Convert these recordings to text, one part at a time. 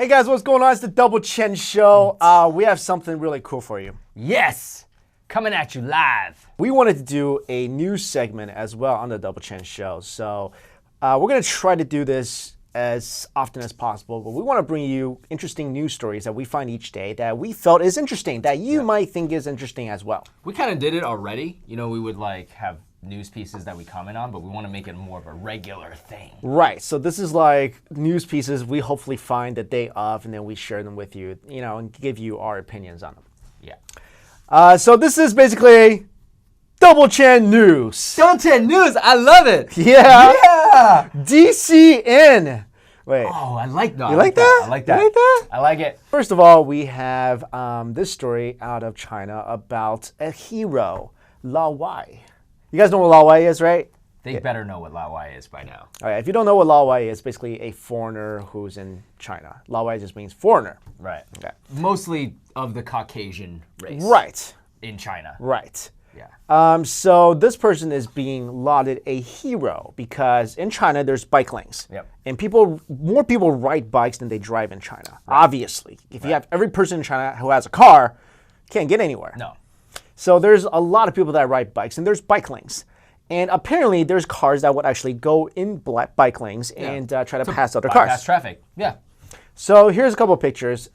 Hey guys, what's going on? It's the Double Chen Show. We have something really cool for you. Yes, coming at you live. We wanted to do a news segment as well on the Double Chen Show. So we're going to try to do this as often as possible, but we want to bring you interesting news stories that we find each day that we felt is interesting, that you might think is interesting as well. We kind of did it already. You know, we would like have news pieces that we comment on, but we want to make it more of a regular thing. Right. So this is like news pieces we hopefully find the day of, and then we share them with you, and give you our opinions on them. Yeah. So this is basically Double Chen News. Double Chen News, I love it. Yeah. Yeah. DCN. Wait. Oh, I like that. You like that? I like that. You like that? I like it. First of all, we have this story out of China about a hero, Lao Wai. You guys know what Lao Wai is, right? They better know what Lao Wai is by now. All right. If you don't know what Lao Wai is, basically a foreigner who's in China. Lao Wai just means foreigner. Right. Okay. Mostly of the Caucasian race. Right. In China. Right. Yeah. So this person is being lauded a hero because in China there's bike lanes. Yep. And more people ride bikes than they drive in China. Right. Obviously. If you have every person in China who has a car, can't get anywhere. No. So there's a lot of people that ride bikes, and there's bike lanes. And apparently there's cars that would actually go in bike lanes and try to pass other cars. Bypass traffic. Yeah. So here's a couple of pictures.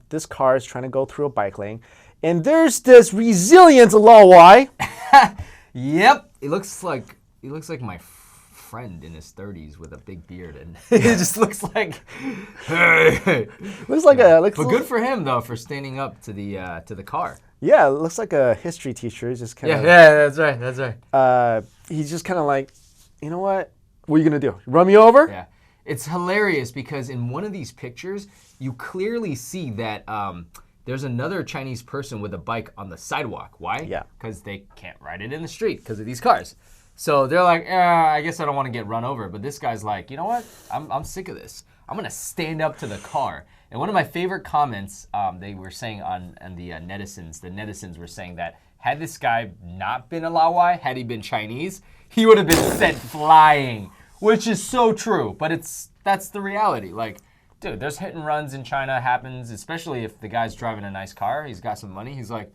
This car is trying to go through a bike lane. And there's this resilient Lao Wai. Yep. He looks like my friend in his 30s with a big beard, and it just looks like. Looks like a. But good for him though for standing up to the car. Yeah, it looks like a history teacher. He's just kind of. Yeah, that's right. That's right. He's just kind of like, you know what? What are you gonna do? Run me over? Yeah. It's hilarious because in one of these pictures, you clearly see that there's another Chinese person with a bike on the sidewalk. Why? Yeah. Because they can't ride it in the street because of these cars. So they're like, I guess I don't want to get run over. But this guy's like, you know what? I'm sick of this. I'm going to stand up to the car. And one of my favorite comments they were saying on the netizens were saying that had this guy not been a Lao Wai, had he been Chinese, he would have been sent flying, which is so true. But that's the reality. Like, dude, there's hit and runs in China happens, especially if the guy's driving a nice car, he's got some money. He's like,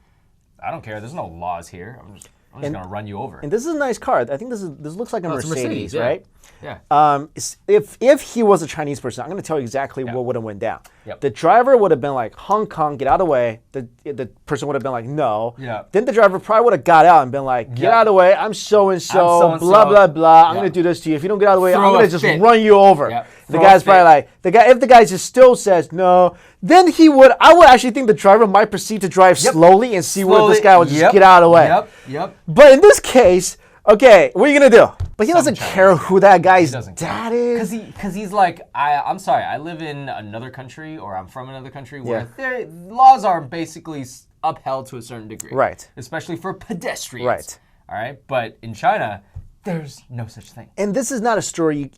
I don't care. There's no laws here. I'm just gonna run you over. And this is a nice car. I think this looks like a Mercedes, yeah. right? Yeah. If he was a Chinese person, I'm going to tell you exactly what would have went down. Yep. The driver would have been like, Hong Kong, get out of the way. The person would have been like, no. Yeah. Then the driver probably would have got out and been like, get out of the way. I'm so-and-so, blah, blah, blah. I'm going to do this to you. If you don't get out of the way, I'm going to just run you over. Yep. The guy's probably like, if the guy just still says no, then I would actually think the driver might proceed to drive slowly and see where this guy would just get out of the way. Yep. But in this case, okay, what are you going to do? But he doesn't care who that guy's dad is. Because he's like, I'm sorry, I live in another country, or I'm from another country where laws are basically upheld to a certain degree. Right. Especially for pedestrians. Right. All right. But in China, there's no such thing. And this is not a story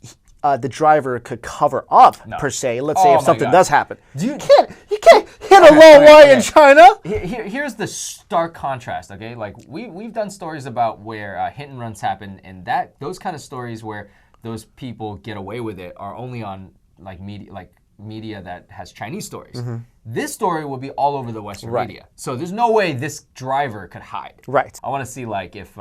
the driver could cover up per se. Let's say if something does happen. You can't hit a Lao Wai in China. Here's the stark contrast. Okay, like we've done stories about where hit and runs happen, and those kind of stories where those people get away with it are only on media that has Chinese stories. Mm-hmm. This story will be all over the Western media. So there's no way this driver could hide. Right. I want to see like if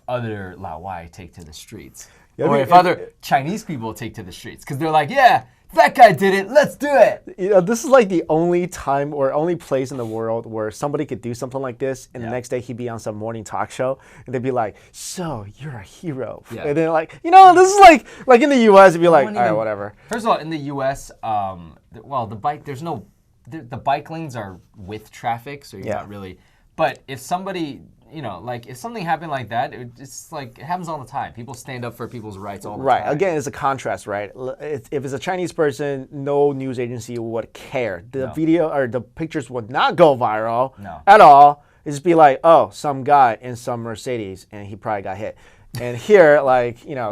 other Lao Wai take to the streets. Yeah, or if other Chinese people take to the streets, because they're like, yeah, that guy did it, let's do it. This is like the only time or only place in the world where somebody could do something like this, and the next day he'd be on some morning talk show, and they'd be like, so, you're a hero. Yeah. And then like, this is like in the U.S., it'd be like, all right, whatever. First of all, in the U.S., the bike lanes are with traffic, so you're not really, but if somebody, if something happened like that, it's like, it happens all the time. People stand up for people's rights all the time. Right. Again, it's a contrast, right? If it's a Chinese person, no news agency would care. The video or the pictures would not go viral at all. It'd just be like, oh, some guy in some Mercedes, and he probably got hit. And here,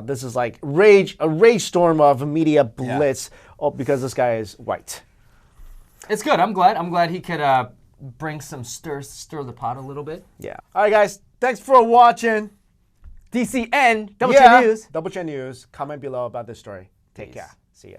this is like a rage storm of media blitz because this guy is white. It's good. I'm glad he could bring some stir the pot a little bit. Yeah. All right, guys. Thanks for watching. DCN, Double Chen News. Double Chen News. Comment below about this story. Take care. See ya.